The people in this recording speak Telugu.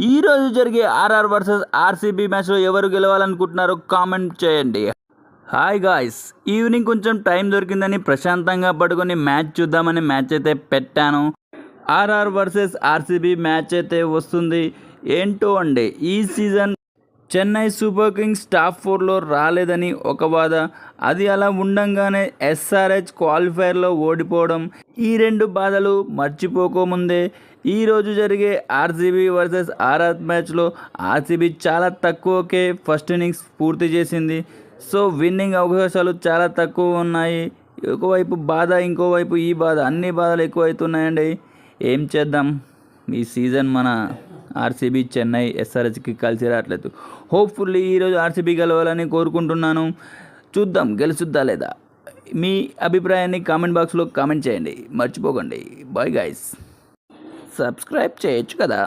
ఈరోజు జరిగే ఆర్ఆర్ వర్సెస్ ఆర్సీబీ మ్యాచ్లో ఎవరు గెలవాలనుకుంటున్నారో కామెంట్ చేయండి. హాయ్ గాయ్స్, ఈవినింగ్ కొంచెం టైం దొరికిందని ప్రశాంతంగా పడుకొని మ్యాచ్ చూద్దామని మ్యాచ్ అయితే పెట్టాను. ఆర్ఆర్ వర్సెస్ ఆర్సీబీ మ్యాచ్ అయితే వస్తుంది. ఏంటో అండి, ఈ season Chennai super kings top 4లో రాలేదని ఒక బాధ. అది అలా ఉండంగానే ఎస్ఆర్హెచ్ క్వాలిఫైర్లో ఓడిపోవడం, ఈ రెండు బాధలు మర్చిపోకముందే ఈరోజు జరిగే ఆర్సీబీ వర్సెస్ ఆర్ఆర్ మ్యాచ్లో ఆర్సీబీ చాలా తక్కువకే ఫస్ట్ ఇన్నింగ్స్ పూర్తి చేసింది. సో విన్నింగ్ అవకాశాలు చాలా తక్కువ ఉన్నాయి. ఒకవైపు బాధ, ఇంకోవైపు ఈ బాధ, అన్ని బాధలు ఎక్కువవుతున్నాయండి. ఏం చేద్దాం, ఈ సీజన్ మన ఆర్సీబీ చెన్నై ఎస్ఆర్హెచ్కి కలిసి రావట్లేదు. హోప్ఫుల్లీ ఈరోజు ఆర్సీబీ గెలవాలని కోరుకుంటున్నాను. చూద్దాం గెలుచుద్దా లేదా. మీ అభిప్రాయాన్ని కామెంట్ బాక్స్లో కామెంట్ చేయండి, మర్చిపోకండి. బాయ్ గైస్, సబ్స్క్రైబ్ చేయొచ్చు కదా.